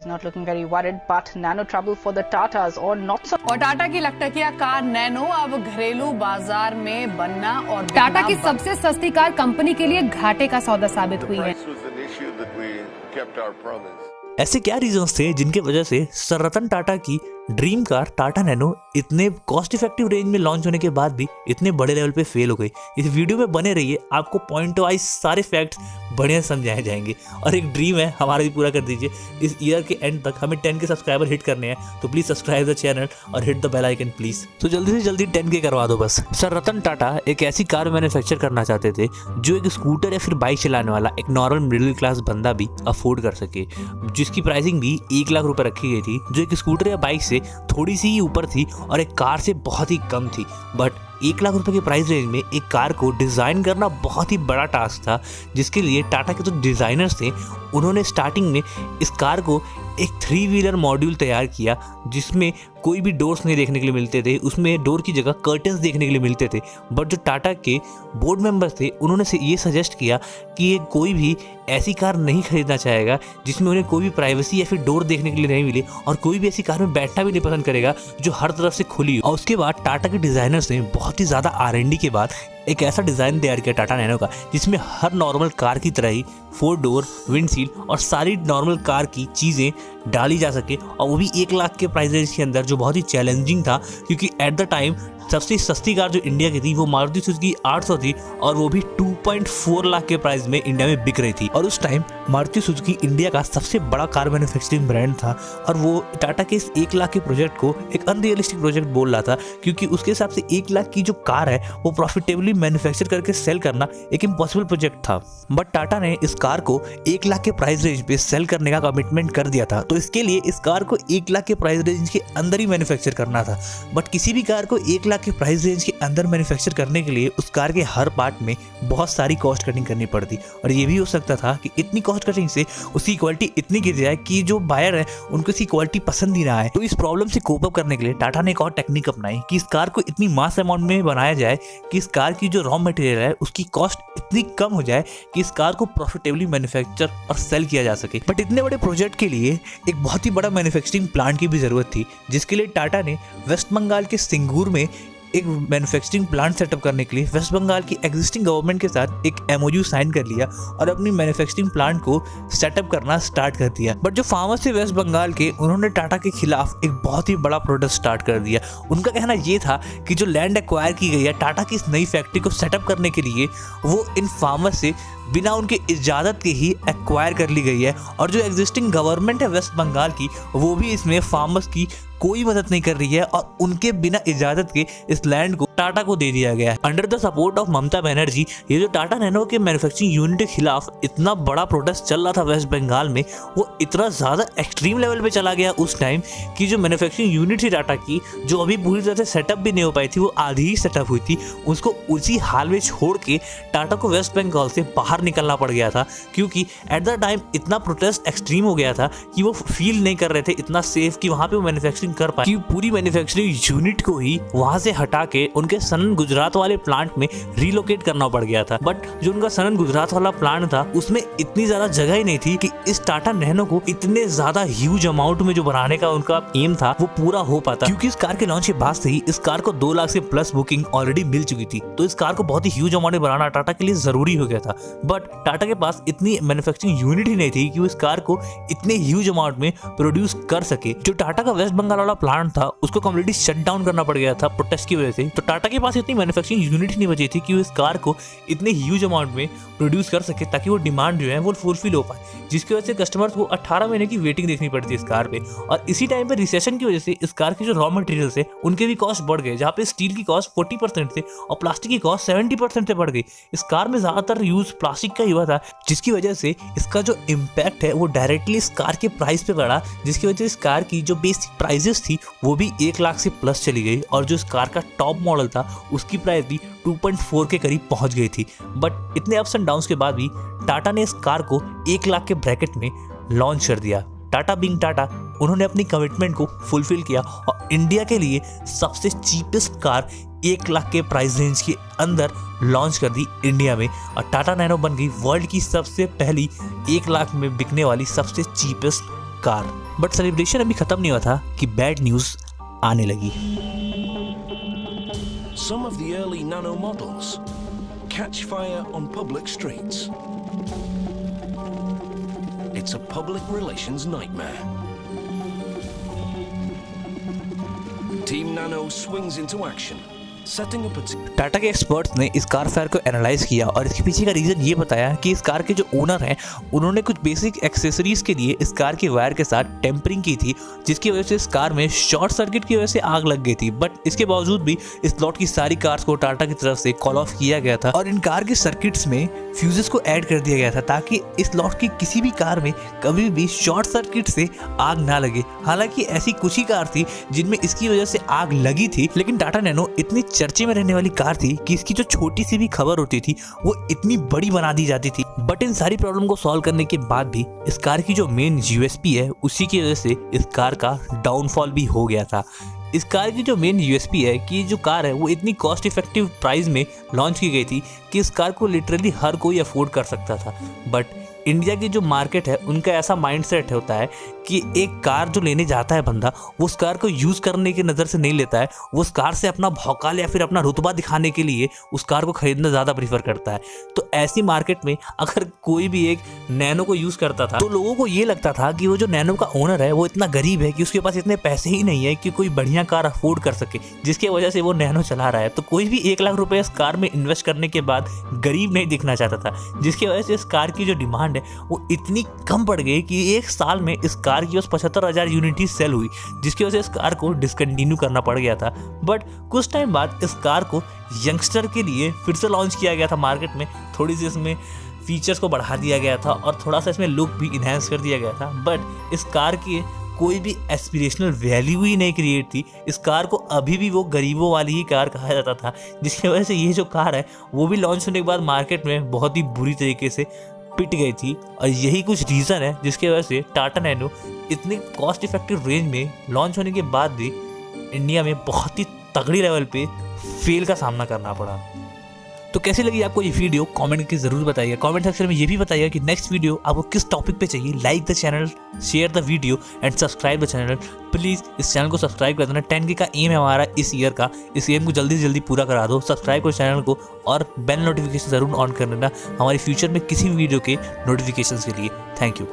He's not looking very worried, but nano trouble for the Tatas or not so. और टाटा की Lakhtakia car nano अब घरेलू बाजार में बनना और टाटा की सबसे सस्ती कार कंपनी के लिए घाटे का सौदा साबित हुई है। ऐसे क्या रीजंस थे जिनके वजह से सर रतन टाटा की ड्रीम कार टाटा नैनो इतने कॉस्ट इफेक्टिव रेंज में लॉन्च होने के बाद भी इतने बड़े लेवल पे फेल हो गई? इस वीडियो में बने रहिए, आपको पॉइंट वाइज सारे फैक्ट्स बढ़िया समझाए जाएंगे। और एक ड्रीम है हमारा भी पूरा कर दीजिए, इस ईयर के एंड तक हमें 10 के सब्सक्राइबर हिट करने हैं, तो प्लीज सब्सक्राइब द चैनल और hit the bell icon please. तो जल्दी से जल्दी 10 के करवा दो बस। सर रतन टाटा एक ऐसी कार मैन्युफैक्चर करना चाहते थे जो एक स्कूटर या फिर बाइक चलाने वाला एक नॉर्मल मिडिल क्लास बंदा भी अफोर्ड कर सके, जिसकी प्राइसिंग भी 1 लाख रुपए रखी गई थी, जो एक स्कूटर या बाइक से थोड़ी सी ही ऊपर थी और एक कार से बहुत ही कम थी। बट 1 लाख रुपए के प्राइस रेंज में एक कार को डिज़ाइन करना बहुत ही बड़ा टास्क था, जिसके लिए टाटा के जो डिज़ाइनर्स थे उन्होंने स्टार्टिंग में इस कार को एक 3 व्हीलर मॉड्यूल तैयार किया, जिसमें कोई भी डोर्स नहीं देखने के लिए मिलते थे, उसमें डोर की जगह कर्टन्स देखने के लिए मिलते थे। बट जो टाटा के बोर्ड मेंबर्स थे उन्होंने से ये सजेस्ट किया कि ये कोई भी ऐसी कार नहीं खरीदना चाहेगा जिसमें उन्हें कोई भी प्राइवेसी या फिर डोर देखने के लिए नहीं मिले, और कोई भी ऐसी कार में बैठना भी नहीं पसंद करेगा जो हर तरफ से खुली हो। और उसके बाद टाटा के डिज़ाइनर्स ने बहुत ही ज़्यादा R&D के बाद एक ऐसा डिज़ाइन तैयार किया टाटा नैनो का, जिसमें हर नॉर्मल कार की तरह ही 4 डोर, विंडशील और सारी नॉर्मल कार की चीज़ें डाली जा सके, और वो भी 1 लाख के प्राइस रेंज के अंदर, जो बहुत ही चैलेंजिंग था क्योंकि एट द टाइम सबसे सस्ती कार जो इंडिया की थी वो मारुति सुजुकी 800 थी, और वो भी 2.4 लाख के प्राइस में इंडिया में बिक रही थी। और उस टाइम मारुति सुजुकी इंडिया का सबसे बड़ा कार मैन्युफैक्चरिंग ब्रांड था, और वो टाटा के इस 1 लाख के प्रोजेक्ट को एक अनरियलिस्टिक प्रोजेक्ट बोल रहा था, क्योंकि उसके हिसाब से 1 लाख की जो कार है वो प्रॉफिटेबली मैन्युफैक्चर करके सेल करना एक इम्पॉसिबल प्रोजेक्ट था। बट टाटा ने इस कार को 1 लाख के प्राइस रेंज पे सेल करने का कमिटमेंट कर दिया था, तो इसके लिए इस कार को 1 लाख के प्राइस रेंज के अंदर ही मैन्युफैक्चर करना था। बट किसी भी कार को 1 लाख के प्राइस रेंज के अंदर मैन्युफैक्चर करने के लिए उस कार के हर पार्ट में बहुत सारी कॉस्ट कटिंग करनी पड़ती, और ये भी हो सकता था कि इतनी कॉस्ट कटिंग से उसकी क्वालिटी इतनी गिर जाए कि जो बायर है उनको इसकी क्वालिटी पसंद ही ना आए। तो इस प्रॉब्लम से कोप अप करने के लिए टाटा ने एक और टेक्निक अपनाई कि इस कार को इतनी मास अमाउंट में बनाया जाए कि इस कार की जो रॉ मटेरियल है उसकी कॉस्ट इतनी कम हो जाए कि इस कार को प्रॉफिटेबली मैन्युफैक्चर और सेल किया जा सके। बट इतने बड़े प्रोजेक्ट के लिए एक बहुत ही बड़ा मैन्युफैक्चरिंग प्लांट की भी जरूरत थी, जिसके लिए टाटा ने वेस्ट बंगाल के सिंगूर में एक मैन्युफैक्चरिंग प्लांट सेटअप करने के लिए वेस्ट बंगाल की एग्जिस्टिंग गवर्नमेंट के साथ एक MOU साइन कर लिया और अपनी मैन्युफैक्चरिंग प्लांट को सेटअप करना स्टार्ट कर दिया। बट जो फार्मर्स थे वेस्ट बंगाल के, उन्होंने टाटा के खिलाफ एक बहुत ही बड़ा प्रोटेस्ट स्टार्ट कर दिया। उनका कहना ये था कि जो लैंड एक्वायर की गई है टाटा की इस नई फैक्ट्री को सेटअप करने के लिए, वो इन फार्मर्स से बिना उनके इजाज़त के ही एक्वायर कर ली गई है, और जो एग्जिस्टिंग गवर्नमेंट है वेस्ट बंगाल की, वो भी इसमें फार्मर्स की कोई मदद नहीं कर रही है, और उनके बिना इजाज़त के इस लैंड को टाटा को दे दिया गया है। Under the support of Mamata Banerjee, ये जो टाटा नैनो के मैन्युफैक्चरिंग यूनिट के खिलाफ इतना बड़ा प्रोटेस्ट चल रहा था वेस्ट बंगाल में, वो इतना ज़्यादा एक्सट्रीम लेवल पे चला गया उस टाइम कि जो मैन्युफैक्चरिंग यूनिट थी टाटा की, जो अभी पूरी तरह से सेटअप भी नहीं हो पाई थी, वो आधी ही सेटअप हुई थी, उसको उसी हाल में छोड़ के टाटा को वेस्ट बंगाल से बाहर निकलना पड़ गया था, क्योंकि एट द टाइम इतना प्रोटेस्ट एक्सट्रीम हो गया था कि वो फील नहीं कर रहे थे इतना सेफ कि वहाँ पे वो मैन्युफैक्चरिंग कर पाए, कि पूरी मैन्युफैक्चरिंग यूनिट को ही वहाँ से हटा के उनके सनन गुजरात वाले प्लांट में रिलोकेट करना पड़ गया था। बट जो उनका सनन गुजरात वाला प्लांट था उसमें इतनी ज्यादा जगह ही नहीं थी कि इस टाटा नैनो को इतने ज्यादा ह्यूज अमाउंट में जो बनाने का उनका एम था वो पूरा हो पाता, क्योंकि इस कार के लॉन्च के बाद से ही इस कार को 2 लाख से प्लस बुकिंग ऑलरेडी मिल चुकी थी, तो इस कार को बहुत ही ह्यूज अमाउंट में बनाना टाटा के लिए जरूरी हो गया था। बट टाटा के पास इतनी मैन्युफैक्चरिंग यूनिट ही नहीं थी कि वो इस कार को इतने ह्यूज अमाउंट में प्रोड्यूस कर सके। जो टाटा का वेस्ट बंगाल वाला प्लांट था उसको कम्प्लीटली शट डाउन करना पड़ गया था प्रोटेस्ट की वजह से, तो टाटा के पास इतनी मैन्युफैक्चरिंग यूनिट ही नहीं बची थी कि वो इस कार को इतने ह्यूज अमाउंट में प्रोड्यूस कर सके ताकि वो डिमांड जो है वो फुलफिल हो पाए, जिसकी वजह से कस्टमर्स को 18 महीने की वेटिंग देखनी पड़ती है इस कार पे। और इसी टाइम पे रिसेशन की वजह से इस कार के जो रॉ मटेरियल्स है उनके भी कॉस्ट बढ़ गए, जहाँ पे स्टील की कॉस्ट 40% से और प्लास्टिक की कॉस्ट 70% से बढ़ गई। इस कार में ज्यादातर यूज प्लास्टिक का ही हुआ था, जिसकी वजह से इसका जो इम्पैक्ट है वो डायरेक्टली इस कार के प्राइस पे पड़ा, जिसकी वजह से इस कार की जो बेसिक प्राइजेस थी वो भी 1 लाख से प्लस चली गई, और जो इस कार का टॉप मॉडल था उसकी प्राइस भी 2.4 के करीब पहुंच गई थी। बट इतने अप्स एंड डाउन्स के बाद भी टाटा ने इस कार को 1 लाख के ब्रैकेट में लॉन्च कर दिया। टाटा बीइंग टाटा, उन्होंने अपनी कमिटमेंट को फुलफिल किया और इंडिया के लिए सबसे चीपेस्ट कार 1 लाख के प्राइस रेंज के अंदर लॉन्च कर दी इंडिया में, और टाटा नैनो बन गई वर्ल्ड की सबसे पहली 1 लाख में बिकने वाली सबसे चीपेस्ट कार। बट सेलिब्रेशन अभी खत्म नहीं हुआ था कि बैड न्यूज़ आने लगी। Some of the early Nano models catch fire on public streets. It's a public relations nightmare. Team Nano swings into action, setting up a Tata के एक्सपर्ट्स ने इस कार फायर को एनालाइज किया और इसके पीछे का रीज़न ये बताया कि इस कार के जो ओनर हैं उन्होंने कुछ बेसिक एक्सेसरीज के लिए इस कार के वायर के साथ टेम्परिंग की थी, जिसकी वजह से इस कार में शॉर्ट सर्किट की वजह से आग लग गई थी। बट इसके बावजूद भी इस लॉट की सारी कार्स को टाटा की तरफ से कॉल ऑफ किया गया था और इन कार के सर्किट्स में फ्यूजेस को ऐड कर दिया गया था ताकि इस लॉट की किसी भी कार में कभी भी शॉर्ट सर्किट से आग ना लगे। हालांकि ऐसी कुछ ही कार थी जिनमें इसकी वजह से आग लगी थी, लेकिन टाटा नैनो इतनी चर्चे में रहने वाली कार थी कि इसकी जो छोटी सी भी खबर होती थी वो इतनी बड़ी बना दी जाती थी। बट इन सारी प्रॉब्लम को सॉल्व करने के बाद भी इस कार की जो मेन यूएसपी है उसी की वजह से इस कार का डाउनफॉल भी हो गया था। इस कार की जो मेन यूएसपी है कि जो कार है वो इतनी कॉस्ट इफेक्टिव प्राइस में लॉन्च की गई थी कि इस कार को लिटरली हर कोई अफोर्ड कर सकता था। बट इंडिया की जो मार्केट है उनका ऐसा माइंडसेट होता है कि एक कार जो लेने जाता है बंदा वो उस कार को यूज़ करने की नज़र से नहीं लेता है, वो उस कार से अपना भौकाल या फिर अपना रुतबा दिखाने के लिए उस कार को खरीदना ज़्यादा प्रीफर करता है। तो ऐसी मार्केट में अगर कोई भी एक नैनो को यूज़ करता था तो लोगों को ये लगता था कि वो जो नैनो का ओनर है वो इतना गरीब है कि उसके पास इतने पैसे ही नहीं है कि कोई बढ़िया कार अफोर्ड कर सके, जिसकी वजह से वो नैनो चला रहा है। तो कोई भी 1 लाख रुपए इस कार में इन्वेस्ट करने के बाद गरीब नहीं दिखना चाहता था, जिसकी वजह से इस कार की जो डिमांड है वो इतनी कम पड़ गई कि 1 साल में इस कार की बस 75,000 यूनिट ही सेल हुई, जिसकी वजह से इस कार को डिसकंटिन्यू करना पड़ गया था। बट कुछ टाइम बाद इस कार को यंगस्टर के लिए फिर से लॉन्च किया गया था मार्केट में। थोड़ी सी इसमें फीचर्स को बढ़ा दिया गया था और थोड़ा सा इसमें लुक भी इन्हेंस कर दिया गया था। बट इस कार की कोई भी एस्पिरेशनल वैल्यू ही नहीं क्रिएट थी। इस कार को अभी भी वो गरीबों वाली ही कार कहा जाता था, जिसकी वजह से ये जो कार है वो भी लॉन्च होने के बाद मार्केट में बहुत ही बुरी तरीके से पिट गई थी। और यही कुछ रीज़न है जिसकी वजह से टाटा नैनो इतनी कॉस्ट इफेक्टिव रेंज में लॉन्च होने के बाद भी इंडिया में बहुत ही तगड़ी लेवल पे फेल का सामना करना पड़ा। तो कैसी लगी आपको ये वीडियो कमेंट करके ज़रूर बताइए। कमेंट सेक्शन में ये भी बताइए कि नेक्स्ट वीडियो आपको किस टॉपिक पे चाहिए। Like the channel, share the video and subscribe the channel. Please इस चैनल को सब्सक्राइब कर देना। 10K का एम है हमारा इस ईयर का, इस एम को जल्दी से जल्दी पूरा करा दो। सब्सक्राइब करो चैनल को और बेल नोटिफिकेशन ज़रूर ऑन कर लेना हमारे फ्यूचर में किसी भी वीडियो के नोटिफिकेशन के लिए। Thank you.